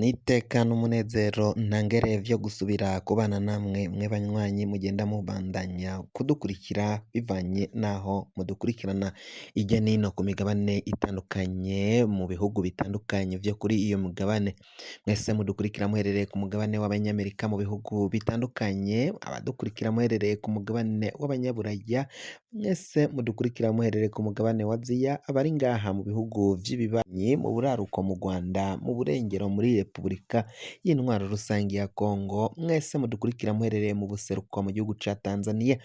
Nitekana umunezero ntangere vyo gusubira kubana namwe mwe banywanyi mugenda mubandanya kudukurikira bivanye naho mudukurikirana irya nino ku migabane itandukanye mu bihugu bitandukanye vyo kuri iyo migabane. Mwese mudukurikira muherereye ku mugabane w'abanyamerika mu bihugu bitandukanye, abadukurikira muherereye ku mugabane w'abanyaburaya, mwese mudukurikira muherereye ku mugabane wa Aziya, abari ngaha mu bihugu vy'ibibanyi mu buraruko mu Rwanda, mu burengero muri Repubulika y'intwaro rusange ya Kongo, mwese mudukurikira muherereye mu buseruko mu gihugu ca Tanzania,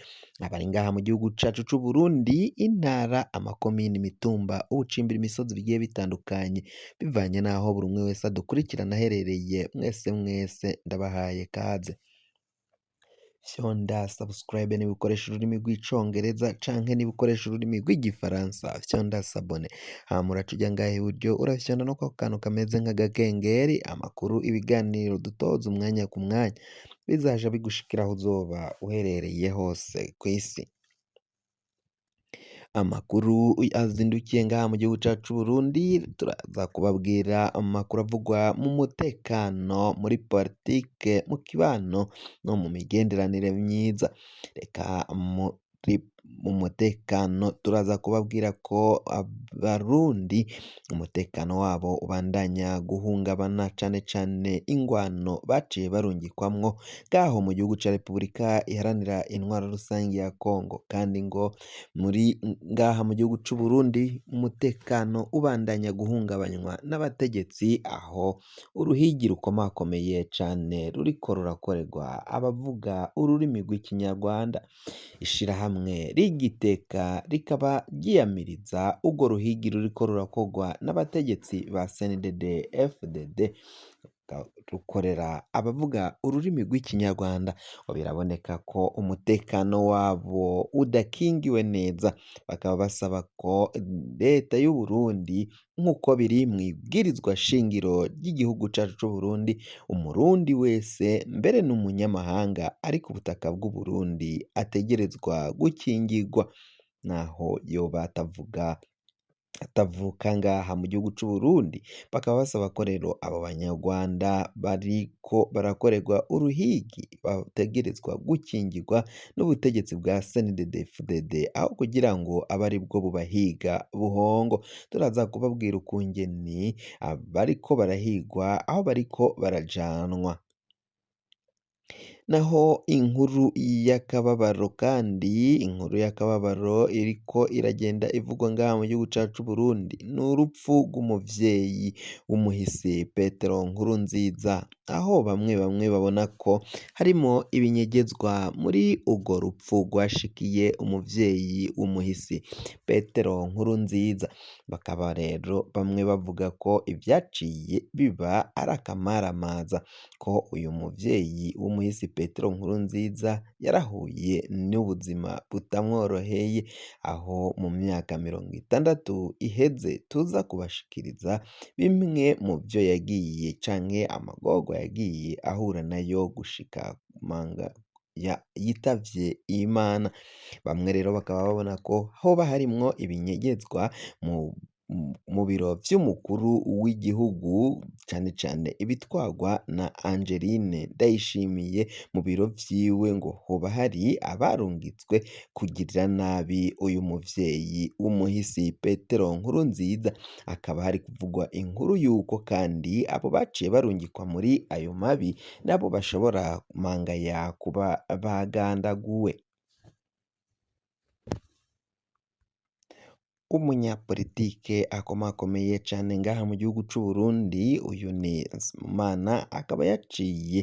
abari ngaha mu gihugu cacu c'u Burundi, intara, amakomine, imitumba, ubucimbira, imisozi bigiye bitandukanye, bivanye naho buri umwe wese adukurikirana aherereye, mwese mwese ndabahaye kaze. Fyonda subscribe niba ukoresha ururimi rw'icongereza canke niba ukoresha ururimi rw'igifaransa fyonda sabone, hama uraca uja ngaha iburyo urafyonda no kwa kantu kameze nk'agakengeri, amakuru, ibiganiro dutoza umwanya ku mwanya bizaja bigushikira aho uzoba uherereye hose kw'isi. Amakuru azindukiye ngaha mu gihugu cacu Burundi, turaza kubabwira amakuru avugwa mu mutekano, muri politike, mu kibano no mu migenderanire myiza. Reka mu mutekano turaza kubabwira ko abarundi umutekano wabo ubandanya guhungabana, cane cane ingwano baciye barungikwamwo ngaho mu gihugu ca Repubulika iharanira intwaro rusange ya Kongo, kandi ngo muri ngaha mu gihugu c'u Burundi umutekano ubandanya guhungabanywa n'abategetsi, aho uruhigi rukomakomeye cane ruriko rurakorerwa abavuga ururimi rw'ikinyarwanda. Ishirahamwe Rigiteka rikaba ryiyamiriza urwo ruhigi ruriko rurakorwa n'abategetsi ba CNDD FDD rukorera abavuga ururimi rw'ikinyarwanda, ngo biraboneka ko umutekano wabo udakingiwe neza, bakaba basaba ko leta y'u Burundi nk'uko biri mw'ibwirizwa shingiro ry'igihugu cacu c'u Burundi, umurundi wese mbere n'umunyamahanga ari ku butaka bw'u Burundi ategerezwa gukingirwa, naho yoba atavuka ngaha mu gihugu c'u Burundi. Bakaba basaba ko rero abo banyarwanda bariko barakorerwa uruhigi bategerezwa gukingirwa n'ubutegetsi bwa CNDD FDD, aho kugira ngo abe ari bwo bubahiga buhongo. Turaza kubabwira ukungene abariko barahigwa aho bariko barajanwa. Naho inkuru y'akababaro kandi, inkuru y'akababaro iriko iragenda ivugwa ngaha mu gihugu cacu Burundi, ni urupfu rw'umuvyeyi w'umuhisi Petero Nkurunziza, aho bamwe babona ko harimwo ibinyegezwa muri urwo rupfu rwashikiye umuvyeyi w'umuhisi Petero Nkurunziza. Bakaba rero bamwe bavuga ko ivyaciye biba ari akamaramaza, ko uyu muvyeyi w'umuhisi Petero Nkurunziza yarahuye n'ubuzima butamworoheye, aho mu myaka 60 iheze tuza kubashikiriza bimwe mu vyo yagiye canke amagorwa yagiye ahura nayo gushika manga yitavye Imana. Bamwe rero bakaba babona ko hoba harimwo ibinyegezwa mu biro vy'umukuru w'igihugu, cane cane ibitwarwa na Angeline Ndayishimiye, mu biro vyiwe ngo hoba hari abarungitswe kugirira nabi uyu muvyeyi w'umuhisi Petero Nkurunziza. Hakaba hari kuvugwa inkuru yuko kandi abo baciye barungikwa muri ayo mabi nabo bashobora mangaya kuba bagandaguwe. Umunyapolitike akomakomeye cane ngaha mu gihugu c'u Burundi, uyu ni Nsabimana, akaba yaciye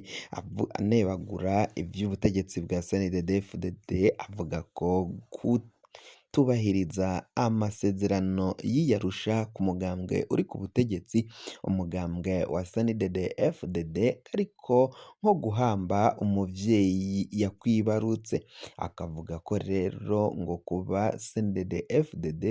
anebagura ivy'ubutegetsi bwa CNDD FDD, avuga ko kutubahiriza amasezerano y'i Arusha ku mugambwe uri ku butegetsi, umugambwe wa CNDD FDD, ariko nko guhamba umuvyeyi yakwibarutse. Akavuga ko rero ngo kuba CNDD FDD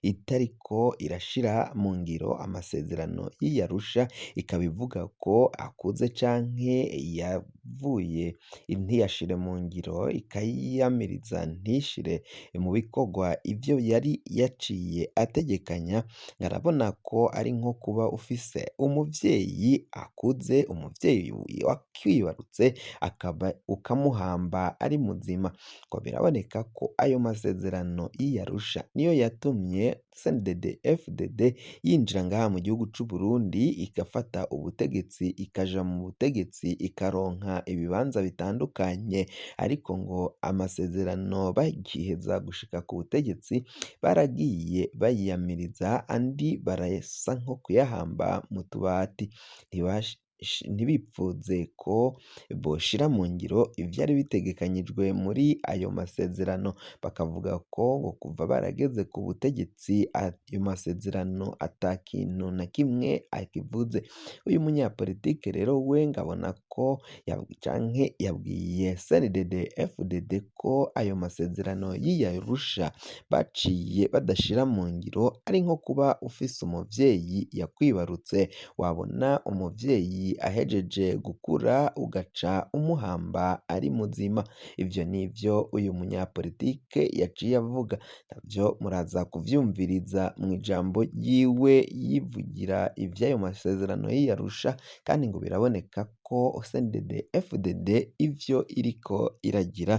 itariko irashira mu ngiro amasezerano y'i Arusha, ikaba ivuga ko akuze canke yavuye ntiyashire mu ngiro, ikayiyamiriza ntishire mu bikorwa ivyo yari yaciye ategekanya. Arabona ko ari nko kuba ufise umuvyeyi akuze, umuvyeyi wakwibarutse akaba ukamuhamba ari muzima, ngo biraboneka ko ayo masezerano y'i Arusha niyo yatumye CNDD-FDD yinjira ngaha mu gihugu c'u Burundi, igafata ubutegetsi, ikaja mu butegetsi, ikaronka ibibanza bitandukanye, ariko ngo amasezerano bagiheza gushika ku butegetsi baragiye bayiyamiriza, andi barasa nko kuyahamba mu tubati, ntibipfuze ko boshira mu ngiro ivyari bitegekanyijwe muri ayo masezerano, bakavuga ko ngo kuva barageze ku butegetsi ayo masezerano ata kintu na kimwe akivuze. Uyu munyapolitike rero we ngabona ko canke yabwiye CNDD-FDD ko ayo masezerano y'i Arusha baciye badashira mu ngiro ari nko kuba ufise umuvyeyi yakwibarutse, wabona umuvyeyi ahejeje gukura ugaca umuhamba ari muzima. Ivyo nivyo uyu munyapolitike yaciye avuga, navyo muraza kuvyumviriza mw'ijambo ryiwe yivugira ivy'ayo masezerano y'i Arusha, kandi ngo biraboneka ko CNDD-FDD ivyo iriko iragira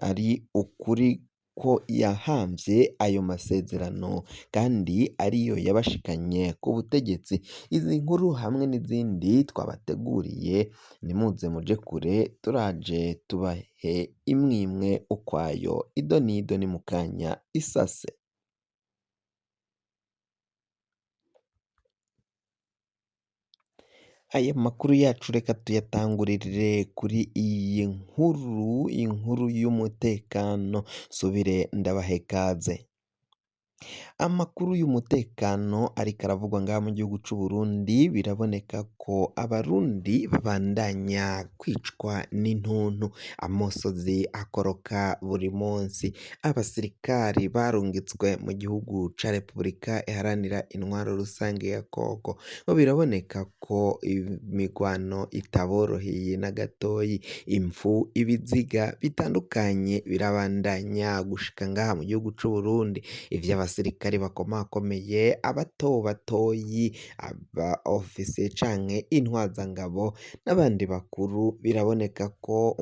ari ukuri, ko yahamvye ayo masezerano kandi ariyo yabashikanye ku butegetsi. Izi nkuru hamwe n'izindi twabateguriye, nimuze muje kure, turaje tubahe imwe imwe ukwayo, ido n'ido ni mu kanya isase. Aya makuru yacu reka tuyatangurire kuri iyi nkuru, inkuru y'umutekano. Subire ndabahe ikaze. Amakuru y'umutekano ariko aravugwa ngaha mu gihugu c'u Burundi, biraboneka ko abarundi babandanya kwicwa n'intuntu, amosozi akoroka buri munsi. Abasirikari barungitswe mu gihugu ca Repubulika iharanira intwaro rusange ya Kongo, ngo biraboneka ko imigwano itaboroheye na gatoyi. Impfu, ibiziga bitandukanye birabandanya gushika ngaha mu gihugu c'u Burundi, ivy'abasirikari bakomakomeye, abato batoyi, aba ofisiye canke intwazangabo n'abandi bakuru, biraboneka ko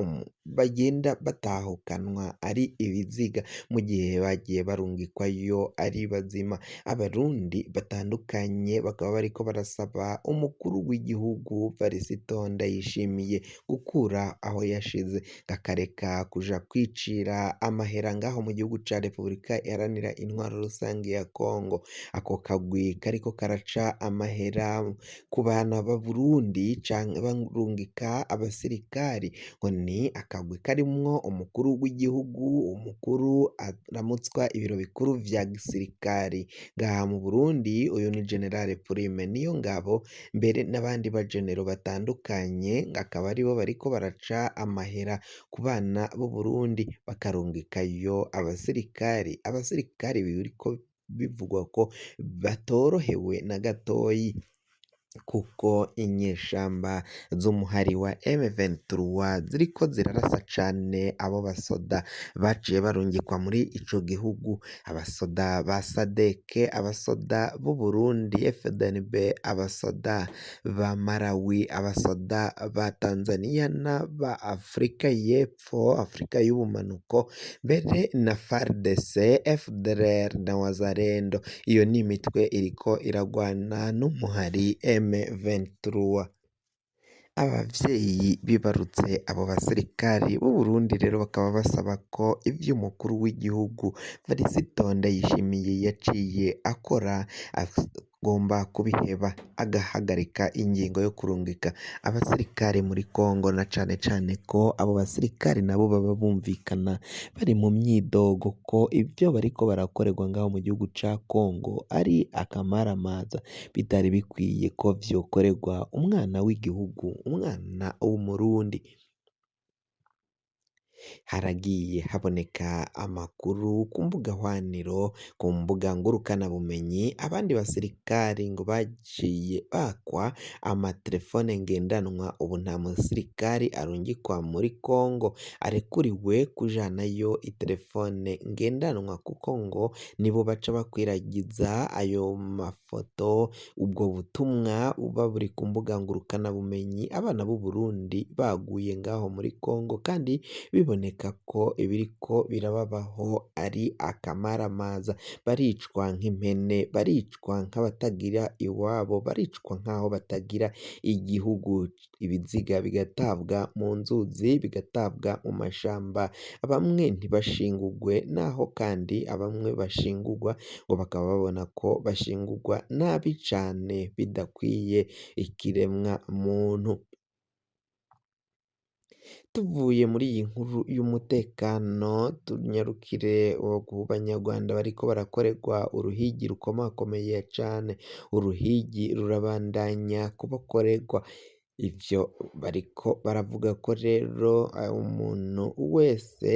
bagenda batahukanwa ari ibiziga mu gihe bagiye barungikwayo ari bazima. Abarundi batandukanye bakaba bariko barasaba umukuru w'igihugu Varisito Ndayishimiye gukura aho yashize, akareka kuja kwicira amahera ngaho mu gihugu ca Repubulika iharanira intwaro rusange ya Kongo. Ako kagwi kariko karaca amahera ku bana b'Abarundi canke barungika abasirikari, ngo ni akagwi karimwo umukuru w'igihugu, umukuru aramutswa ibiro bikuru vya gisirikari ngaha mu Burundi, uyu ni General Prime Niyongabo, mbere n'abandi bajenero batandukanye, akaba aribo bariko baraca amahera ku bana b'u Burundi, bakarungikayo abasirikari. Abasirikari biriko bivugwa ko batorohewe na gatoyi, kuko inyeshamba z'umuhari wa M23 ziriko zirarasa cane abo basoda baciye barungikwa muri ico gihugu, abasoda ba Sadeke, abasoda b'u Burundi FDNB, abasoda ba Malawi, abasoda ba Tanzania n'aba Afrika y'Epfo, Afrika y'ubumanuko, mbere na FARDC, FDLR na Wazalendo. Iyo ni imitwe iriko iragwana n'umuhari M23. Abavyeyi bibarutse abo basirikari b'u Burundi rero bakaba basaba ko ivy'umukuru w'igihugu Varisito Ndayishimiye yaciye akora agomba kubiheba, agahagarika ingingo yo kurungika abasirikare muri Kongo, na cane cane ko abo basirikare nabo baba bumvikana bari mu myidogo ko ivyo bariko barakorerwa ngaho mu gihugu ca Kongo ari akamaramaza, bitari bikwiye ko vyokorerwa umwana w'igihugu, umwana w'umurundi. haragiye haboneka amakuru ku mbuga hwaniro, ku mbuga ngurukanabumenyi, abandi basirikari ngo baciye bakwa amatelefone ngendanwa, ubu nta musirikari arungikwa muri Kongo arekuriwe kujanayo itelefone ngendanwa, kuko ngo nibo baca bakwiragiza ayo mafoto, ubwo butumwa buba buri ku mbuga ngurukanabumenyi, abana b'u Burundi baguye ngaho muri Kongo kandi biboneka ko ibiriko birababaho ari akamaramaza, baricwa nk'impene, baricwa nk'abatagira iwabo, baricwa nk'aho batagira igihugu, ibiziga bigatabwa mu nzuzi, bigatabwa mu mashamba, bamwe ntibashingurwe, naho kandi bamwe bashingurwa ngo bakaba babona ko bashingurwa nabi cane bidakwiye ikiremwa muntu. Tuvuye muri iyi nkuru y'umutekano tunyarukire ku banyarwanda bariko barakorerwa uruhigi rukomakomeye cane, uruhigi rurabandanya kubakorerwa, ivyo bariko baravuga ko rero umuntu wese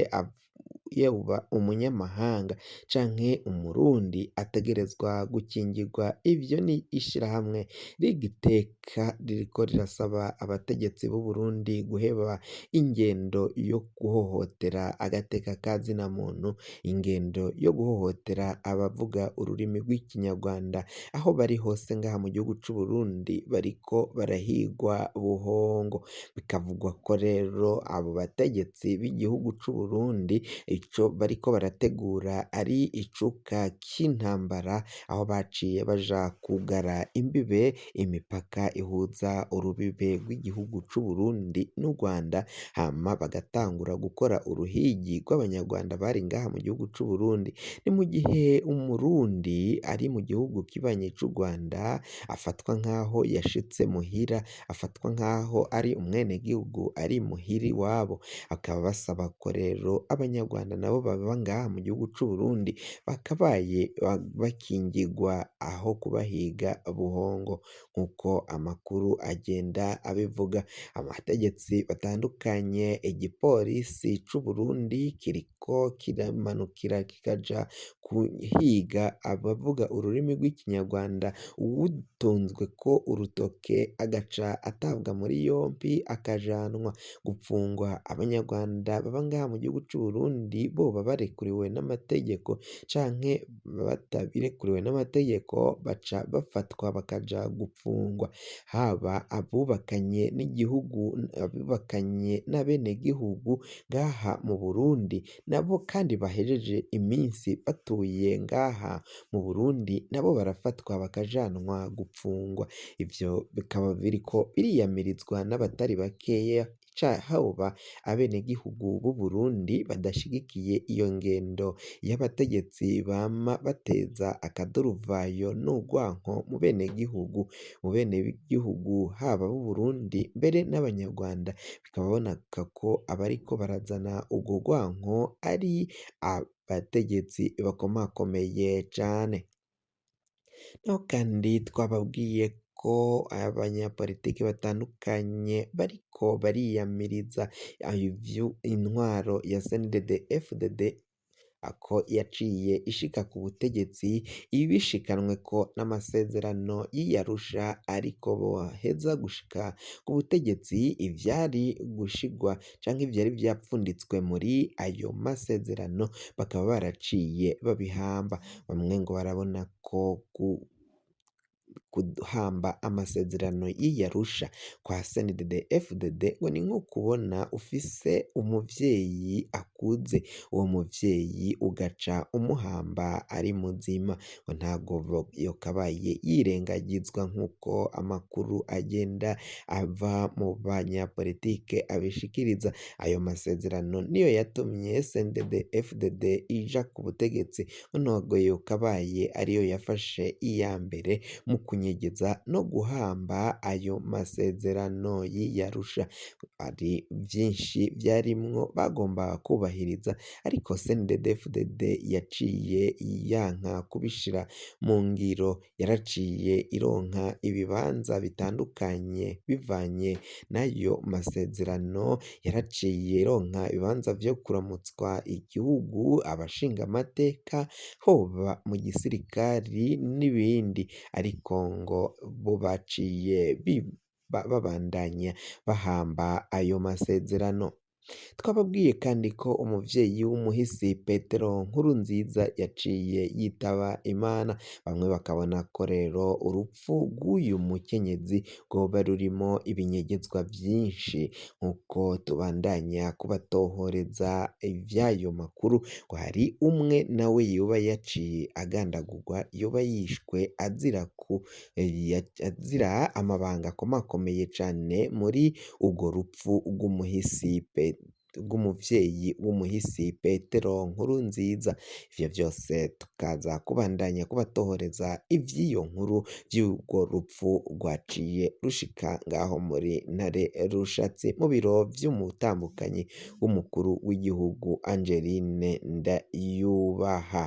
yoba umunyamahanga canke umurundi ategerezwa gukingirwa, ivyo ni ishirahamwe Rigiteka ririko rirasaba abategetsi b'u Burundi guheba ingendo yo guhohotera agateka ka zina muntu, ingendo yo guhohotera abavuga ururimi rw'ikinyarwanda, aho bari hose ngaha mu gihugu c'u Burundi bariko barahigwa buhongo, bikavugwa ko rero abo bategetsi b'igihugu c'u Burundi ico bariko barategura ari icuka c'intambara, aho baciye baja kugara imbibe, imipaka ihuza urubibe rw'igihugu c'u Burundi n'u Rwanda, hama bagatangura gukora uruhigi rw'abanyarwanda bari ngaha mu gihugu c'u Burundi. Ni mu gihe umurundi ari mu gihugu kibanyi c'u Rwanda afatwa nk'aho yashitse muhira, afatwa nk'aho ari umwenegihugu ari muhira iwabo, bakaba basaba ko rero abanyarwanda nabo baba ngaha mu gihugu c'u Burundi bakabaye bakingirwa aho kubahiga buhongo, nk'uko amakuru agenda abivuga. Abategetsi batandukanye, igipolisi c'u Burundi kiriko kiramanukira kikaja guhiga abavuga ururimi rw'ikinyarwanda, uwutunzweko urutoke agaca atabwa muri yompi akajanwa gupfungwa. Abanyarwanda baba ngaha mu gihugu c'u Burundi boba barekuriwe n'amategeko canke batabirekuriwe n'amategeko, baca bafatwa bakaja gupfungwa, haba abubakanye n'igihugu, abubakanye n'abenegihugu ngaha mu Burundi nabo kandi bahejeje iminsi batuye ngaha mu Burundi, nabo barafatwa bakajanwa gupfungwa. Ivyo bikaba biriko biriyamirizwa n'abatari bakeya, hoba abenegihugu b'u Burundi badashigikiye iyo ngendo y'abategetsi bama bateza akaduruvayo n'urwanko mu benegihugu, haba ab'u Burundi mbere n'abanyarwanda, bikaba biboneka ko abariko barazana urwo rwanko ari abategetsi bakomakomeye cane. Naho kandi twababwiye ko abanyapolitiki batandukanye bariko bariyamiriza intwaro ya CNDD-FDD ko yaciye ishika ku butegetsi ibishikanweko n'amasezerano y'i Arusha, ariko boheza gushika ku butegetsi ivyari gushigwa canke ivyari vyapfunditswe muri ayo masezerano bakaba baraciye babihamba. Bamwe ngo barabona ko guhamba amasezerano y'i Arusha kwa CNDD-FDD ngo ni nko kubona ufise umuvyeyi akuze, uwo muvyeyi ugaca umuhamba ari muzima, ngo ntago yokabaye yirengagizwa nk'uko amakuru agenda ava mu banyapolitike abishikiriza. Ayo masezerano niyo yatumye CNDD-FDD ija ku butegetsi, ntago yokabaye ariyo yafashe iya mbere mu kunyegeza no guhamba ayo masezerano y'Arusha. Hari vyinshi vyarimwo bagomba kubahiriza ariko CNDD-FDD yaciye yanka kubishira mu ngiro, yaraciye ironka ibibanza bitandukanye bivanye n'ayo masezerano, yaraciye ironka ibibanza vyo kuramutswa igihugu, abashingamateka, hoba mu gisirikari n'ibindi, ariko ngo bo baciye babandanya bahamba ayo masezerano. Twababwiye kandi ko umuvyeyi w'umuhisi Petero Nkurunziza yaciye yitaba Imana, bamwe bakabona ko rero urupfu rw'uyu mukenyezi rwoba rurimo ibinyegezwa vyinshi. Nk'uko tubandanya kubatohoreza ivy'ayo makuru, ngo hari umwe nawe yoba yaciye agandagurwa, yoba yishwe azira azira amabanga akomakomeye cane muri urwo rupfu rw'umuvyeyi w'umuhisi Petero Nkurunziza. Ivyo vyose tukaza kubandanya kubatohoreza ivy'iyo nkuru vy'urwo rupfu rwaciye rushika ngaho muri Ntare Rushatsi mu biro vy'umutambukanyi w'umukuru w'igihugu Angeline Ndayubaha.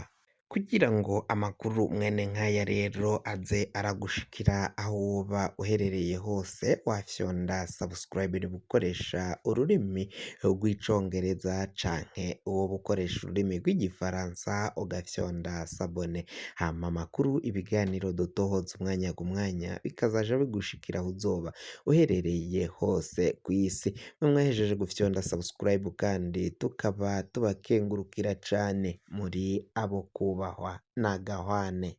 Kugira ngo amakuru mwene nk'aya rero aze aragushikira aho woba uherereye hose, wafyonda subscribe gukoresha ururimi rw'icongereza canke woba ukoresha ururimi rw'igifaransa ugafyonda sabone, hama amakuru ibiganiro dutohoza umwanya ku mwanya bikazaja bigushikira aho uzoba uherereye hose kw'isi. Mwe mwahejeje gufyonda subscribe kandi tukaba tubakengurukira cane, muri abo kubahwa n'agahwane.